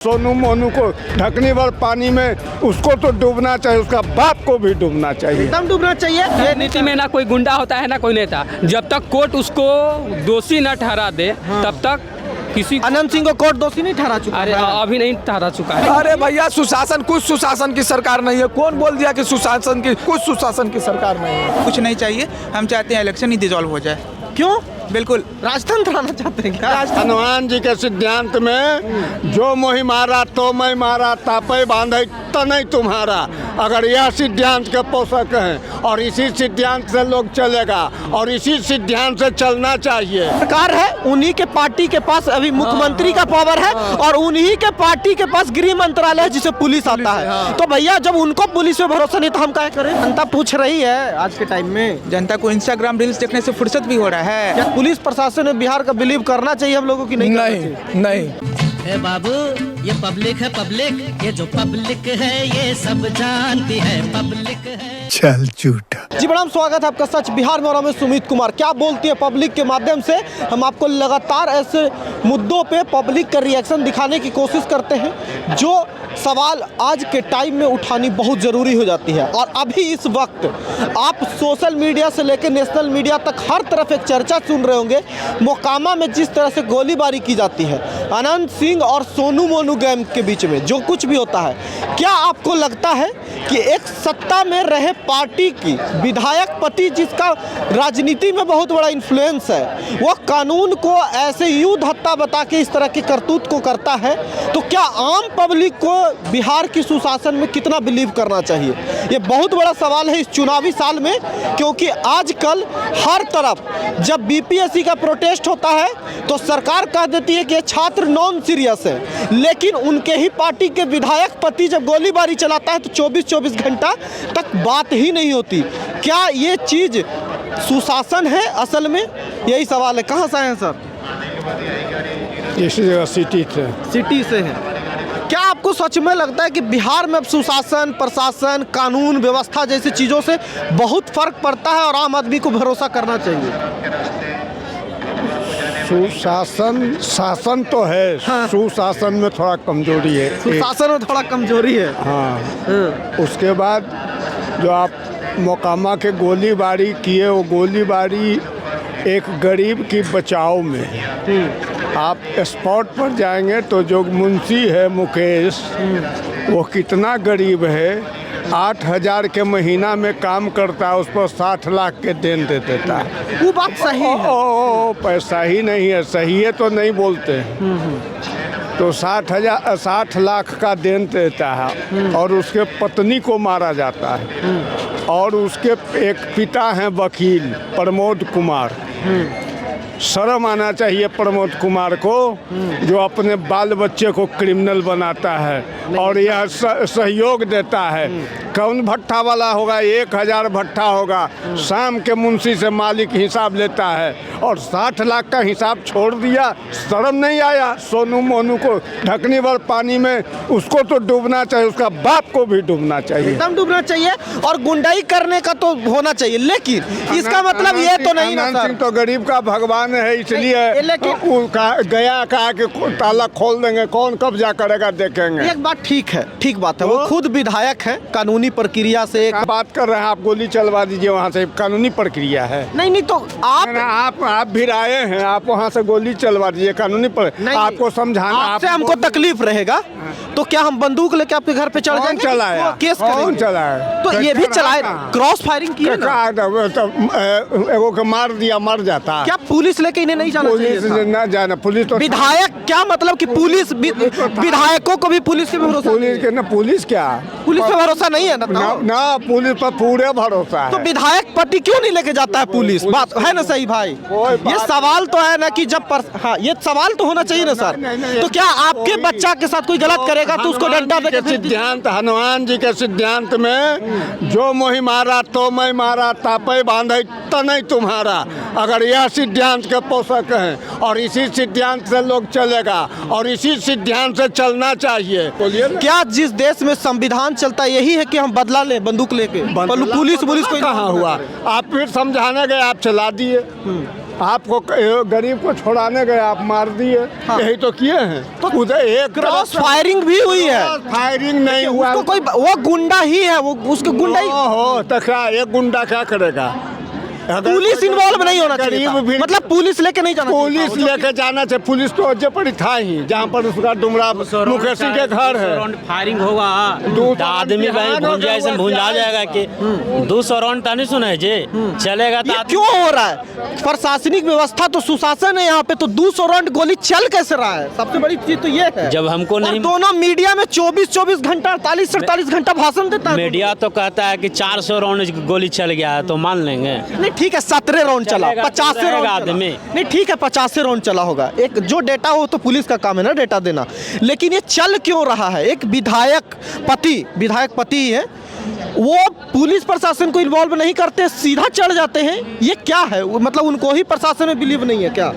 सोनू मोनू को ढकनी भर पानी में उसको तो डूबना चाहिए, उसका बाप को भी डूबना चाहिए, एकदम डूबना चाहिए। ये नीति में ना कोई गुंडा होता है ना कोई नेता। जब तक कोर्ट उसको दोषी न ठहरा दे तब तक किसी अनंत सिंह को कोर्ट दोषी नहीं ठहरा चुका अरे है। अभी नहीं ठहरा चुका है। अरे भैया सुशासन, कुछ सुशासन की सरकार नहीं है। कौन बोल दिया कि सुशासन की, कुछ सुशासन की सरकार नहीं है। कुछ नहीं चाहिए, हम चाहते हैं इलेक्शन ही डिसॉल्व हो जाए। क्यों? बिल्कुल राजतंत्र आना चाहते हैं क्या? हनुमान जी के सिद्धांत में जो मोहि मारा तो मैं मारा, तापे बांधे तनय तुम्हारा। अगर यह सिद्धांत के पोषक हैं और इसी सिद्धांत से लोग चलेगा और इसी सिद्धांत से चलना चाहिए। सरकार है, उन्हीं के पार्टी के पास अभी मुख्यमंत्री का पावर है और उन्हीं के पार्टी के पास गृह मंत्रालय है जिसे पुलिस आता है। तो भैया जब उनको पुलिस पे भरोसा नहीं तो हम क्या करें? जनता पूछ रही है आज के टाइम में। जनता को इंस्टाग्राम रील्स देखने से फुर्सत भी हो रहा है। क्या पुलिस प्रशासन में बिहार का बिलीव करना चाहिए हम लोगों की? नहीं ए बाबू, ये पब्लिक है पब्लिक, ये जो पब्लिक है ये सब जानती है पब्लिक है। चल झूठा। जी बड़ा स्वागत है आपका सच बिहार में और मैं सुमित कुमार। क्या बोलती है पब्लिक के माध्यम से हम आपको लगातार ऐसे मुद्दों पे पब्लिक का रिएक्शन दिखाने की कोशिश करते हैं जो सवाल आज के टाइम में उठानी बहुत ज़रूरी हो जाती है। और अभी इस वक्त आप सोशल मीडिया से लेकर नेशनल मीडिया तक हर तरफ एक चर्चा सुन रहे होंगे। मोकामा में जिस तरह से गोलीबारी की जाती है अनंत सिंह और सोनू मोनू गैंग के बीच में जो कुछ भी होता है, क्या आपको लगता है कि एक सत्ता में रहे पार्टी की विधायक पति जिसका राजनीति में बहुत बड़ा इन्फ्लुएंस है, वो कानून को ऐसे युद्ध हत्या बता के इस तरह की करतूत को करता है, तो क्या आम पब्लिक को बिहार की सुशासन में कितना बिलीव करना चाहिए? ये बहुत बड़ा सवाल है इस चुनावी साल में, क्योंकि आजकल हर तरफ जब बीपीएससी का प्रोटेस्ट होता है तो सरकार कह देती है कि ये छात्र नॉन सीरियस है, लेकिन उनके ही पार्टी के विधायक पति जब गोलीबारी चलाता है तो 24 घंटा तक बात ही नहीं होती। क्या ये चीज़ सुशासन है असल में? यही सवाल है। कहाँ से आए हैं सर? इसी जगह सिटी से है। क्या आपको सच में लगता है कि बिहार में अब सुशासन, प्रशासन, कानून व्यवस्था जैसी चीज़ों से बहुत फर्क पड़ता है और आम आदमी को भरोसा करना चाहिए? शासन तो है, हाँ। सुशासन में थोड़ा कमजोरी है। सुशासन में थोड़ा कमजोरी है। हाँ। उसके बाद जो आप मोकामा के गोलीबारी किए, वो गोलीबारी एक गरीब की बचाव में है। आप स्पॉट पर जाएंगे तो जो मुंशी है मुकेश, वो कितना गरीब है, 8,000 के महीना में काम करता है, उस पर 60 लाख के देन दे देता है। वो बात सही है। पैसा ही नहीं है, सही है तो नहीं बोलते हैं। तो 60 लाख का देन देता है और उसके पत्नी को मारा जाता है और उसके एक पिता हैं वकील प्रमोद कुमार। शर्म आना चाहिए प्रमोद कुमार को जो अपने बाल बच्चे को क्रिमिनल बनाता है और यह सहयोग देता है। कौन भट्ठा वाला होगा? 1,000 भट्ठा होगा। शाम के मुंशी से मालिक हिसाब लेता है और 60 लाख का हिसाब छोड़ दिया। शर्म नहीं आया? सोनू मोनू को ढकनी भर पानी में उसको तो डूबना चाहिए, उसका बाप को भी डूबना चाहिए, एकदम डूबना चाहिए और गुंडाई करने का तो होना चाहिए। लेकिन इसका मतलब ये तो नहीं ना अनंत सर, सिंह तो गरीब का भगवान है, इसलिए लेकिन गया कहा कि ताला खोल देंगे, कौन कब्जा करेगा देखेंगे। एक बात ठीक है, ठीक बात है, वो खुद विधायक है, कानूनी प्रक्रिया से एक बात कर रहे हैं आप, गोली चलवा दीजिए वहाँ से, कानूनी प्रक्रिया है। नहीं तो आप भी आए हैं, आप वहाँ से गोली चलवा दीजिए, कानूनी पर आपको समझाना, आपसे हमको तकलीफ रहेगा तो क्या हम बंदूक लेके आपके घर पे चढ़ जाएंगे? चलाया? केस कौन चलाया? तो ये भी चलाए, क्रॉस फायरिंग किया ना? एगो को मार दिया, मर जाता। क्या पुलिस लेके इन्हें नहीं जाना पुलिस चाहिए? न जाना, पुलिस तो विधायक क्या मतलब कि पुलिस विधायकों को भी पुलिस के भी भरोसा? पुलिस के ना, पुलिस क्या, पुलिस पे भरोसा नहीं है ना पुलिस पर पूरे भरोसा है। तो विधायक पति क्यों नहीं लेके जाता है पुलिस? बात है ना सही भाई? ये सवाल तो है ना कि जब हाँ, ये सवाल तो होना चाहिए ना सर। तो क्या आपके बच्चा के साथ कोई गलत करेगा तो उसको डंडा देके सिद्धांत, हनुमान जी के सिद्धांत में जो मोहि मारा तो मैं मारा, तापे बांधे तनय तुम्हारा। अगर यह सिद्धांत के पोषक हैं और इसी सिद्धांत से लोग चलेगा और इसी सिद्धांत से चलना चाहिए। क्या जिस देश में संविधान चलता है यही है कि हम बदला ले बंदूक लेके? पुलिस को कहाँ हुआ? आप फिर समझाने गए, आप चला दिए। आपको गरीब को छोड़ाने गए, आप मार दिए। यही तो किए हैं। तो उधर एक क्रॉस फायरिंग भी हुई है। फायरिंग नहीं हुआ। उसको कोई वो गुंडा ही है, वो उसके गुंडा ही। हो तो क्या एक गुंडा क्या करेगा? पुलिस इन्वॉल्व नहीं होना चाहिए था। भी मतलब पुलिस लेके नहीं जाना चाहिए पुलिस लेके जाना चाहिए। पुलिस तो अज्जे पड़ी था ही जहाँ पर उसका डुमरा मुकेश सिंह के घर है। फायरिंग होगा तो आदमी भाई भूल जाए, ऐसे भूला जाएगा कि 200 राउंड नहीं सुना जी चलेगा। ये क्यों हो रहा है? प्रशासनिक व्यवस्था तो सुशासन है यहाँ पे, तो 200 राउंड गोली चल कैसे रहा है? सबसे बड़ी चीज तो ये है। जब हमको नहीं, दोनों मीडिया में 24 घंटा 48 घंटा भाषण देता है। मीडिया तो कहता है कि 400 राउंड गोली चल गया है, तो मान लेंगे। नहीं ठीक है, 17 राउंड चला, 50 राउंड आदमी नहीं ठीक है, 50 राउंड चला होगा। एक जो डेटा हो तो पुलिस का काम है ना डेटा देना, लेकिन ये चल क्यों रहा है? एक विधायक पति ही है, वो पुलिस प्रशासन को इन्वॉल्व नहीं करते, सीधा चढ़ जाते हैं। ये क्या है? मतलब उनको ही प्रशासन में बिलीव नहीं है क्या?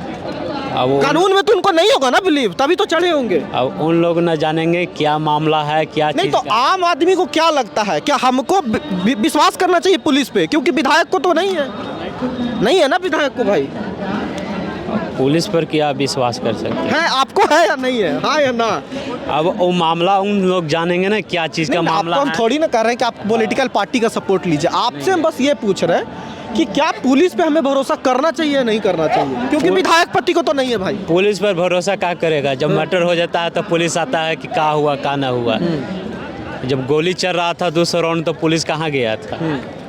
कानून में तो उनको नहीं होगा ना बिलीव, तभी तो चढ़े होंगे। अब उन लोग न जानेंगे क्या मामला है, क्या नहीं तो आम आदमी को क्या लगता है? क्या हमको विश्वास करना चाहिए पुलिस पे? क्योंकि विधायक को तो नहीं है ना विधायक को भाई। पुलिस पर क्या विश्वास कर सकते है? आपको है या नहीं है? हाँ या ना? अब वो मामला उन लोग जानेंगे ना क्या चीज़ का मामला है। हम थोड़ी ना कर रहे हैं कि आप पॉलिटिकल पार्टी का सपोर्ट लीजिए, आपसे हम बस ये पूछ रहे हैं कि क्या पुलिस पे हमें भरोसा करना चाहिए या नहीं करना चाहिए? क्योंकि विधायक पति को तो नहीं है भाई। पुलिस पर भरोसा क्या करेगा? जब मर्डर हो जाता है तो पुलिस आता है कि क्या हुआ क्या ना हुआ। जब गोली चल रहा था 200 राउंड तो पुलिस कहाँ गया था?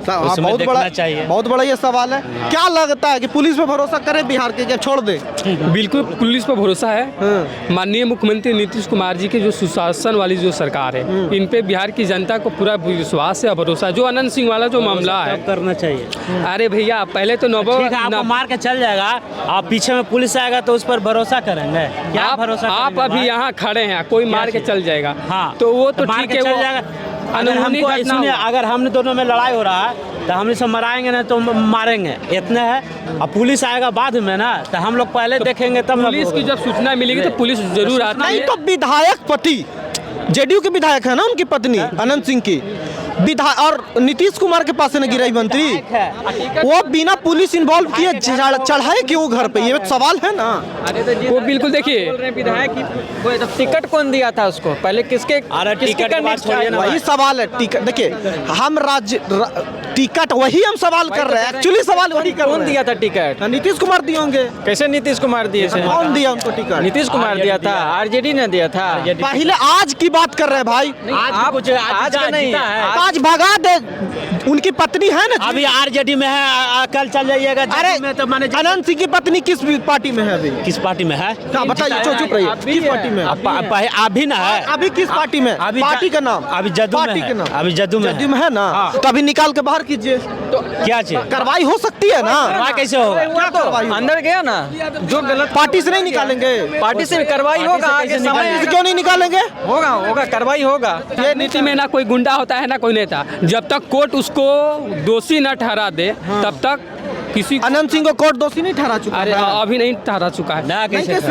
बहुत बड़ा ये सवाल है। क्या लगता है कि पुलिस पे भरोसा करे बिहार के, क्या छोड़ दे? बिल्कुल पुलिस पर भरोसा है। माननीय मुख्यमंत्री नीतीश कुमार जी की जो सुशासन वाली जो सरकार है, इन पे बिहार की जनता को पूरा विश्वास है, भरोसा। जो अनंत सिंह वाला जो मामला है करना चाहिए। अरे भैया पहले तो आपको मार के चल जाएगा, आप पीछे में पुलिस आएगा तो उस पर भरोसा करेंगे? क्या भरोसा? आप अभी यहाँ खड़े हैं, कोई मार के चल जाएगा। हाँ तो वो तो ठीक है। अगर हम दोनों में लड़ाई हो रहा है तो हम इसे मराएंगे ना तो मारेंगे, इतने है। अब पुलिस आएगा बाद में ना, तो हम लोग पहले देखेंगे तब। पुलिस की जब सूचना मिलेगी तो पुलिस जरूर आती है। नहीं तो विधायक पति, जेडीयू के विधायक है ना, उनकी पत्नी अनंत सिंह की और नीतीश कुमार के पास है ना गृह मंत्री, वो बिना पुलिस इन्वॉल्व किए चढ़ाए क्यों घर पे? ये सवाल है ना। वो बिल्कुल देखिए, विधायक टिकट कौन दिया था उसको? पहले किसके वही सवाल है। टिकट देखिए, हम टिकट वही हम सवाल कर रहे हैं, एक्चुअली सवाल वही कर रहे हैं। कौन दिया था टिकट? नीतीश कुमार दिए होंगे। कैसे नीतीश कुमार दिए? कौन दिया उनको टिकट? नीतीश कुमार दिया था, आरजेडी ने दिया था। पहले आज की बात कर रहे हैं भाई, आज का नहीं। आज भगा दे, उनकी पत्नी है ना अभी आरजेडी में है, कल चल जाइएगा। अरे तो अनंत सिंह की पत्नी किस पार्टी में है अभी? किस पार्टी में है? बताइए, चुप रहिए। किस पार्टी में? अभी ना है। अभी किस पार्टी में? पार्टी का नाम? अभी जदू में है। अभी जदू में है ना? तो अभी निकाल के बाहर कीजिए। तो क्या चीज कार्रवाई हो सकती है ना? कार्रवाई कैसे होगा? क्या कार्रवाई? अंदर गया ना, जो गलत पार्टी से नहीं निकालेंगे। पार्टी से कार्रवाई होगा। आगे समय क्यों नहीं निकालेंगे? होगा कार्रवाई होगा। ये नीति में ना कोई गुंडा होता है ना कोई नेता। जब तक कोर्ट उसको दोषी न ठहरा दे तब तक किसी अनंत सिंह को कोर्ट दोषी नहीं ठहरा चुका है। अभी नहीं ठहरा चुका है।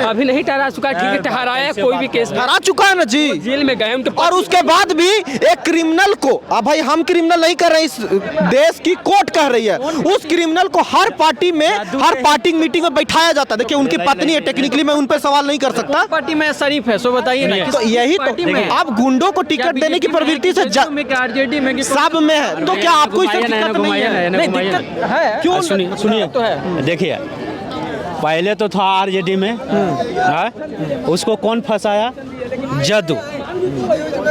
अभी नहीं ठहरा चुका है। ठीक है, ठहराया कोई भी केस ठहरा चुका है ना जी, जेल में गए। और उसके बाद भी एक क्रिमिनल को, अब भाई हम क्रिमिनल नहीं कर रहे हैं, इस देश की कोर्ट कह रही है, उस क्रिमिनल को हर पार्टी में, हर पार्टी मीटिंग में बैठाया जाता है। देखिए उनकी पत्नी है, टेक्निकली मैं उन पर सवाल नहीं कर सकता। पार्टी में शरीफ है, सो बताइए ना। तो यही तो आप गुंडों को टिकट देने की प्रवृत्ति से आरजेडी में सब में है, तो क्या आपको इससे दिक्कत नहीं है? क्यों? सुनिए तो है। देखिए पहले तो था आरजेडी में, उसको कौन फंसाया? जदू।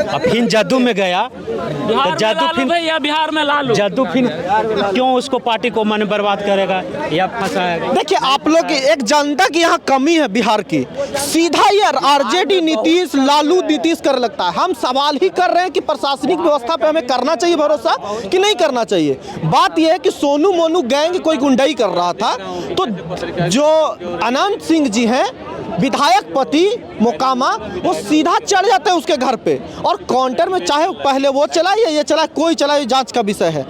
अब फिर जदू में गया तो जदू फिर बिहार में लालू, जदू फिर क्यों उसको पार्टी को मन बर्बाद करेगा या फंसाएगा? देखिए आप लोग की एक जनता की यहाँ कमी है बिहार की, सीधा ये आरजेडी नीतीश, लालू नीतीश कर लगता है। हम सवाल ही कर रहे हैं कि प्रशासनिक व्यवस्था पे हमें करना चाहिए भरोसा कि नहीं करना चाहिए। बात यह है कि सोनू मोनू गैंग कोई गुंडाई कर रहा था, तो जो अनंत सिंह जी हैं विधायक पति मोकामा, वो सीधा चढ़ जाते हैं उसके घर पे और काउंटर में, चाहे पहले वो चलाए या ये चलाए, कोई चलाए, जांच का विषय है।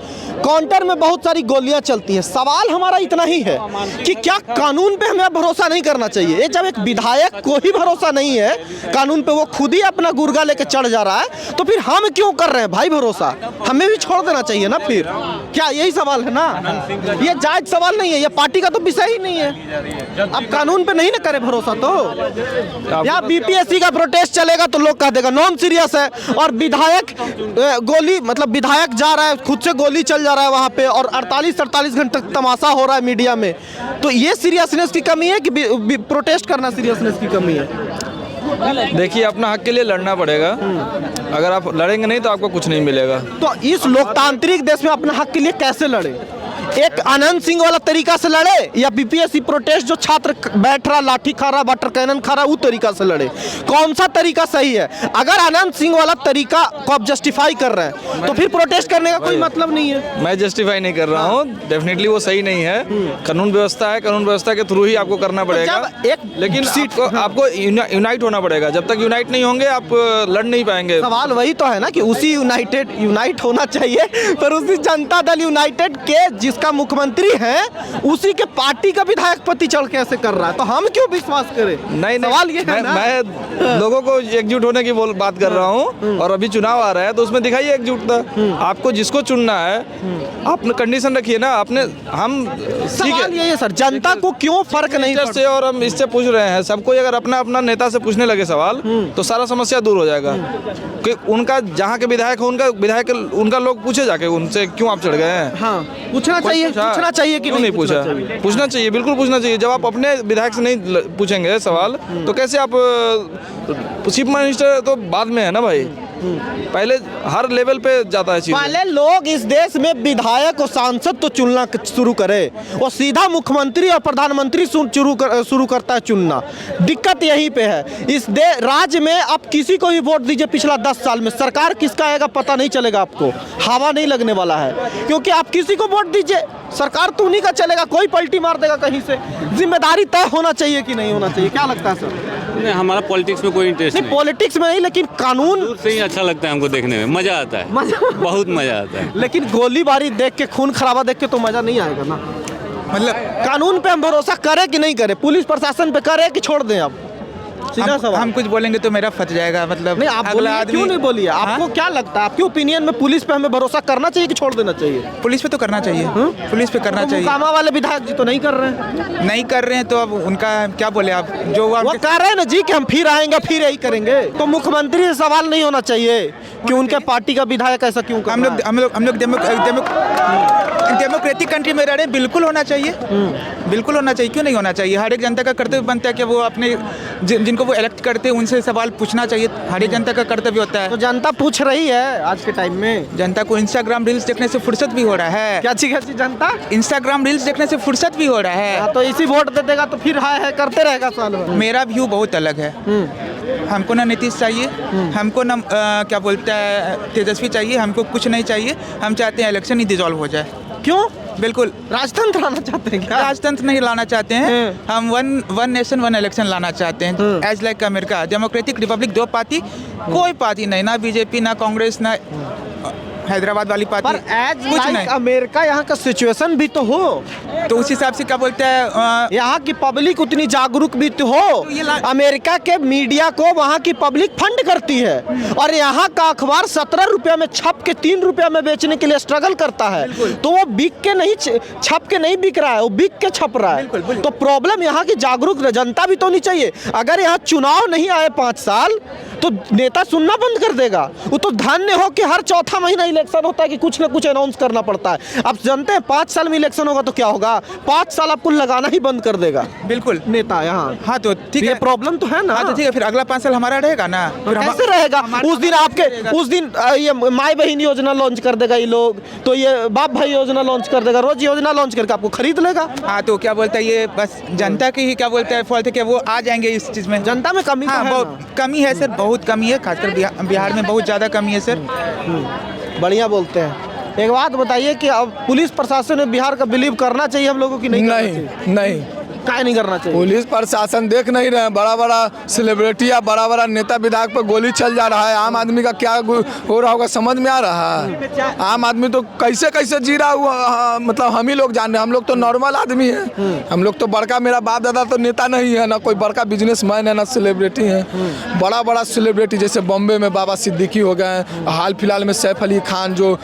काउंटर में बहुत सारी गोलियां चलती हैं। सवाल हमारा इतना ही है कि क्या कानून पे हमें भरोसा नहीं करना चाहिए? ये जब एक विधायक को ही भरोसा नहीं है कानून पे, वो खुद ही अपना गुर्गा लेके चढ़ जा रहा है, तो फिर हम क्यों कर रहे हैं भाई भरोसा? हमें भी छोड़ देना चाहिए ना फिर। क्या यही सवाल है ना? ये जायज सवाल नहीं है, ये पार्टी का तो विषय ही नहीं है। अब कानून पे नहीं ना करे भरोसा तो यहाँ बीपीएससी का प्रोटेस्ट चलेगा तो लोग कह देगा नॉन सीरियस है, और विधायक गोली मतलब विधायक जा रहा है, खुद से गोली चल जा रहा है वहाँ पे, और 48 घंटे तक तमाशा हो रहा है मीडिया में। तो ये सीरियसनेस की कमी है कि प्रोटेस्ट करना सीरियसनेस की कमी है? देखिए, अपना हक के लिए लड़ना पड़ेगा। अगर आप लड़ेंगे नहीं तो आपको कुछ नहीं मिलेगा। तो इस लोकतांत्रिक देश में अपने हक के लिए कैसे लड़े? एक आनंद सिंह वाला तरीका से लड़े, या बीपीएससी प्रोटेस्ट जो छात्र बैठ रहा, लाठी खा रहा, वाटर कैनन खा रहा, वो तरीका से लड़े? कौन सा तरीका सही है? अगर आनंद सिंह वाला तरीका को आप जस्टिफाई कर रहे हैं तो फिर प्रोटेस्ट करने का कोई मतलब नहीं है। मैं जस्टिफाई नहीं कर रहा हूँ, डेफिनेटली वो सही नहीं है। कानून व्यवस्था है, कानून व्यवस्था के थ्रू ही आपको करना पड़ेगा। लेकिन आपको यूनाइट होना पड़ेगा। जब तक यूनाइट नहीं होंगे आप लड़ नहीं पाएंगे। सवाल वही तो है ना कि उसी यूनाइट होना चाहिए, पर उसी जनता दल यूनाइटेड के जिसका मुख्यमंत्री है उसी के पार्टी का विधायक पति चढ़ के ऐसे कर रहा है, तो हम क्यों विश्वास करें? नहीं, सवाल ये है ना? मैं लोगों को एकजुट होने की बात कर रहा हूँ, और अभी चुनाव आ रहा है तो उसमें दिखाइए एकजुटता। आपको जिसको चुनना है आपने कंडीशन रखिए ना। आपने हम ठीक सवाल ये है सर, जनता को क्यों फर्क नहीं पड़ता? से और हम इससे पूछ रहे हैं सबको, अगर अपना अपना नेता से पूछने लगे सवाल तो सारा समस्या दूर हो जाएगा। कि उनका जहाँ के विधायक हो उनका लोग पूछे जाके उनसे क्यों आप चढ़ गए हैं। हाँ, पूछना चाहिए कि नहीं पूछा? पूछना चाहिए, बिल्कुल पूछना चाहिए। जब आप अपने विधायक से नहीं पूछेंगे सवाल तो कैसे आप चीफ मिनिस्टर तो बाद में है ना भाई, पहले हर लेवल पे जाता है चीज़। पहले लोग इस देश में विधायक और सांसद तो चुनना शुरू करे, और सीधा मुख्यमंत्री और प्रधानमंत्री शुरू करता है चुनना। दिक्कत यहीं पे है। इस राज्य में आप किसी को भी वोट दीजिए पिछला 10 साल में, सरकार किसका आएगा पता नहीं चलेगा आपको, हवा नहीं लगने वाला है। क्योंकि आप किसी को वोट दीजिए सरकार तो उन्हीं का चलेगा, कोई पलटी मार देगा कहीं से। जिम्मेदारी तय होना चाहिए कि नहीं होना चाहिए? क्या लगता है सर? नहीं, हमारा पॉलिटिक्स में कोई इंटरेस्ट नहीं। पॉलिटिक्स में नहीं, लेकिन कानून से ही अच्छा लगता है हमको देखने में, मजा आता है, बहुत मजा आता है। लेकिन गोलीबारी देख के, खून खराबा देख के तो मजा नहीं आएगा ना। मतलब कानून पे हम भरोसा करें कि नहीं करें? पुलिस प्रशासन पे करें कि छोड़ दें? अब सीधा सवाल। हम कुछ बोलेंगे तो मेरा फट जाएगा। मतलब नहीं, आप बोलिए, क्यों नहीं बोलिए? आपको क्या लगता है, आपके ओपिनियन में पुलिस पे हमें भरोसा करना चाहिए कि छोड़ देना चाहिए? पुलिस पे तो करना चाहिए। पुलिस पे करना चाहिए। मोकामा वाले विधायक जी तो नहीं कर रहे हैं। नहीं कर रहे हैं तो अब उनका क्या बोले आप? जो वो कह रहे हैं ना जी कि हम फिर आएंगे, फिर यही करेंगे, तो मुख्यमंत्री से सवाल नहीं होना चाहिए कि उनके पार्टी का विधायक ऐसा क्यों कर रहा है? हम लोग डेमोक्रेटिक कंट्री में रह रहे हैं, बिल्कुल होना चाहिए। बिल्कुल होना चाहिए, क्यों नहीं होना चाहिए? हर एक जनता का कर्तव्य बनता है कि वो अपने जिनको वो इलेक्ट करते हैं उनसे सवाल पूछना चाहिए। हर एक जनता का कर्तव्य होता है। तो जनता पूछ रही है आज के टाइम में। जनता को इंस्टाग्राम रील्स देखने से फुर्सत भी हो रहा है। क्या चीज जनता? इंस्टाग्राम रील्स देखने से फुर्सत भी हो रहा है। तो इसी वोट दे देगा तो फिर हाय करते रहेगा साल भर। मेरा व्यू बहुत अलग है। हमको ना नीतीश चाहिए, हमको ना क्या बोलता है तेजस्वी चाहिए, हमको कुछ नहीं चाहिए। हम चाहते हैं इलेक्शन ही डिसॉल्व हो जाए। क्यों? बिल्कुल राजतंत्र लाना चाहते हैं क्या? राजतंत्र नहीं लाना चाहते हैं हम, वन नेशन वन इलेक्शन लाना चाहते हैं। As like America, democratic republic, 2 party, कोई पार्टी नहीं, ना बीजेपी ना कांग्रेस ना हैदराबाद वाली पार्टी, पर एज कुछ लाइक नहीं। अमेरिका यहाँ का सिचुएशन भी तो हो, तो उस हिसाब से क्या बोलते हैं यहाँ की पब्लिक उतनी जागरूक भी तो हो। अमेरिका के मीडिया को वहाँ की पब्लिक फंड करती है, और यहाँ का अखबार 17 रुपया में छप के 3 रुपया में बेचने के लिए स्ट्रगल करता है। तो वो बिक के नहीं, छप के नहीं बिक रहा है, वो बिक के छप रहा है। तो प्रॉब्लम यहाँ की जागरूक जनता भी तो नहीं चाहिए। अगर यहाँ चुनाव नहीं आए 5 साल तो नेता सुनना बंद कर देगा। वो तो धन्य हो कि हर चौथा महीना इलेक्शन होता है कि कुछ ना कुछ अनाउंस करना पड़ता है। आप जानते हैं 5 साल में इलेक्शन होगा तो क्या होगा? 5 साल आपको लगाना ही बंद कर देगा बिल्कुल नेता यहाँ। हाँ तो ठीक है, प्रॉब्लम तो है ना। हाँ तो ठीक है, फिर अगला 5 साल हमारा रहेगा ना। फिर कैसे रहेगा? उस दिन ये माई बहन योजना लॉन्च कर देगा ये लोग, तो ये बाप भाई योजना लॉन्च कर देगा, रोज योजना लॉन्च करके आपको खरीद लेगा। हाँ तो क्या बोलता है, ये बस जनता की ही क्या बोलता है फॉल्ट है कि वो आ जाएंगे इस चीज़ में। जनता में कमी हाँ, बहुत कमी है सर, बहुत कमी है, खासकर बिहार में बहुत ज़्यादा कमी है सर। बढ़िया बोलते हैं। एक बात बताइए कि अब पुलिस प्रशासन में बिहार का बिलीव करना चाहिए हम लोगों की नहीं? नहीं क्या नहीं करना चाहिए? पुलिस प्रशासन देख नहीं रहे हैं, बड़ा बड़ा सेलिब्रिटी या बड़ा बड़ा नेता विधायक पर गोली चल जा रहा है, आम आदमी का क्या हो रहा होगा समझ में आ रहा है? आम आदमी तो कैसे कैसे जी रहा हुआ, मतलब हम ही लोग जान रहे हैं, हम लोग तो नॉर्मल आदमी हैं, हम लोग तो बड़का, मेरा बाप दादा तो नेता नहीं है, ना कोई बड़का बिजनेसमैन है, ना सेलिब्रिटी है। बड़ा बड़ा सेलिब्रिटी जैसे बॉम्बे में बाबा सिद्दीकी हो गए, हाल फिलहाल में सैफ अली खान जो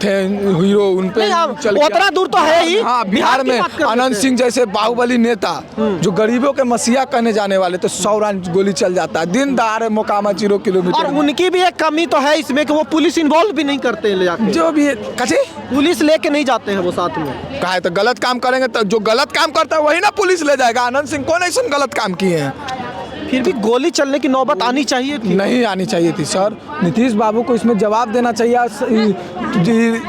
थे हीरो, उन पे चल गया। उतना दूर तो है ही। हाँ, बिहार में अनंत सिंह जैसे बाहुबली नेता जो गरीबों के मसीहा कहने जाने वाले तो 100 राउंड गोली चल जाता है, दिन दहाड़े मोकामा 0 किलोमीटर। और उनकी भी एक कमी तो है इसमें कि वो पुलिस इन्वॉल्व भी नहीं करते हैं ले जाके। जो भी कचे पुलिस लेके नहीं जाते हैं वो साथ में। कहा है तो गलत काम करेंगे तो जो गलत काम करता है वही ना पुलिस ले जाएगा। आनंद सिंह कौन ऐसा गलत काम किए हैं? फिर भी गोली चलने की नौबत आनी चाहिए थी। नहीं आनी चाहिए थी सर। नीतीश बाबू को इसमें जवाब देना चाहिए,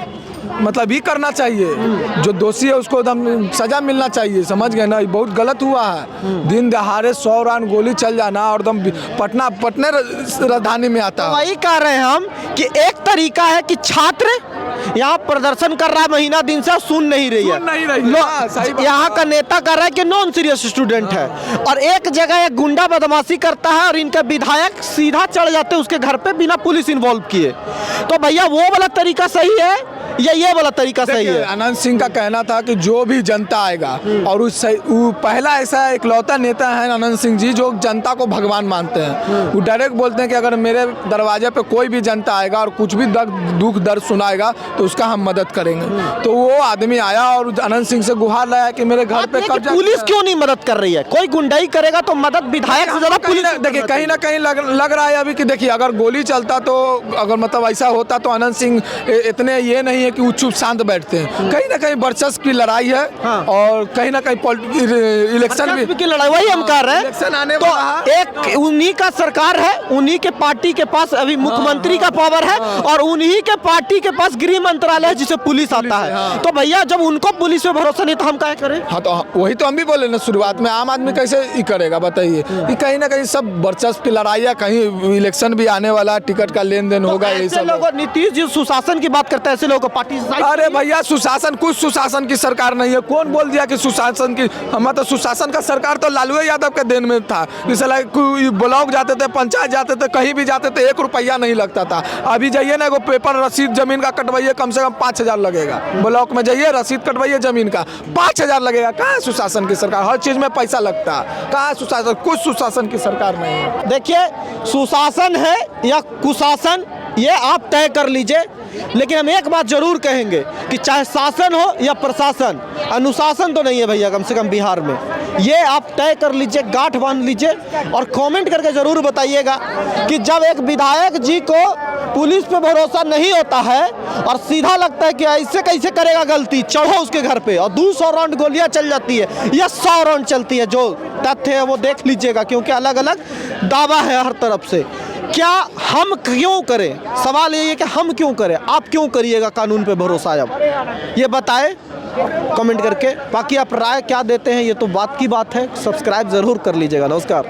मतलब ही करना चाहिए, जो दोषी है उसको एकदम सजा मिलना चाहिए, समझ गए ना? बहुत गलत हुआ है, दिन दहाड़े 100 राउंड गोली चल जाना और एकदम पटने राजधानी में आता है। वही कह रहे हैं हम कि एक तरीका है कि छात्र यहाँ प्रदर्शन कर रहा है महीना दिन से, सुन नहीं रही है, यहाँ का नेता कर रहा है कि नॉन सीरियस स्टूडेंट है, और एक जगह एक गुंडा बदमाशी करता है और इनका विधायक सीधा चढ़ जाते हैं उसके घर पे बिना पुलिस इन्वॉल्व किए। तो भैया वो वाला तरीका सही है या ये वाला तरीका सही है? अनंत सिंह का कहना था कि जो भी जनता आएगा, और वो पहला ऐसा इकलौता नेता है अनंत सिंह जी जो जनता को भगवान मानते हैं। वो डायरेक्ट बोलते हैं कि अगर मेरे दरवाजे पे कोई भी जनता आएगा और कुछ भी दुख दर्द सुनाएगा तो उसका हम मदद करेंगे। तो वो आदमी आया और अनंत सिंह से गुहार लाया कि मेरे घर पे कब्जा। पुलिस क्यों नहीं मदद कर रही है? कोई गुंडाई करेगा तो मदद विधायक से ज्यादा पुलिस। देखिए कहीं ना कहीं लग रहा है अभी कि देखिए अगर गोली चलता तो, अगर मतलब ऐसा होता तो अनंत सिंह इतने ये नहीं है कि वो चुप शांत बैठते हैं। कहीं ना कहीं वर्चस्व की लड़ाई है। और कहीं ना कहीं इलेक्शन की लड़ाई, वही हम कह रहे हैं। इलेक्शन आने तो एक उन्हीं का सरकार है, उन्हीं के पार्टी के पास अभी मुख्यमंत्री का पावर है, और उन्हीं के पार्टी के पास गृह मंत्रालय है जिसे पुलिस आता है। तो भैया जब उनको पुलिस पे भरोसा नहीं तो हम क्या करें? हाँ, तो वही तो हम भी बोले ना शुरुआत में, आम आदमी कैसे ही करेगा बताइए? कि कहीं ना कहीं सब वर्चस्व की लड़ाई है, कहीं इलेक्शन भी आने वाला, टिकट का लेन देन होगा। ऐसे लोग, नीतीश जी सुशासन की बात करते हैं, ऐसे लोगों को पार्टी से अरे भैया सुशासन, कुछ सुशासन की सरकार नहीं है। कौन बोल दिया कि सुशासन की? हमारा तो सुशासन का सरकार तो लालू यादव के दिन में था। ब्लॉक जाते थे, पंचायत जाते थे, कहीं भी जाते थे 1 रुपया नहीं लगता था। अभी जाइए ना, एगो पेपर रसीद जमीन का कटवाइए, कम से कम 5000 लगेगा। ब्लॉक में जाइए, रसीद कटवाइए जमीन का, 5000 लगेगा। कहाँ सुशासन की सरकार? हर चीज में पैसा लगता है। कहाँ सुशासन? कुछ सुशासन की सरकार नहीं है। देखिए सुशासन है या कुशासन ये आप तय कर लीजिए, लेकिन हम एक बात जरूर कहेंगे कि चाहे शासन हो या प्रशासन, अनुशासन तो नहीं है भैया कम से कम बिहार में। ये आप तय कर लीजिए, गांठ बांध लीजिए, और कमेंट करके जरूर बताइएगा कि जब एक विधायक जी को पुलिस पे भरोसा नहीं होता है और सीधा लगता है कि ऐसे कैसे करेगा गलती, चढ़ो उसके घर पे, और 200 राउंड गोलियां चल जाती है या 100 राउंड चलती है, जो तथ्य है वो देख लीजिएगा, क्योंकि अलग अलग दावा है हर तरफ से। क्या हम क्यों करें? सवाल यही है कि हम क्यों करें, आप क्यों करिएगा कानून पे भरोसा? अब ये बताएं कमेंट करके। बाकी आप राय क्या देते हैं ये तो बात की बात है। सब्सक्राइब जरूर कर लीजिएगा। नमस्कार।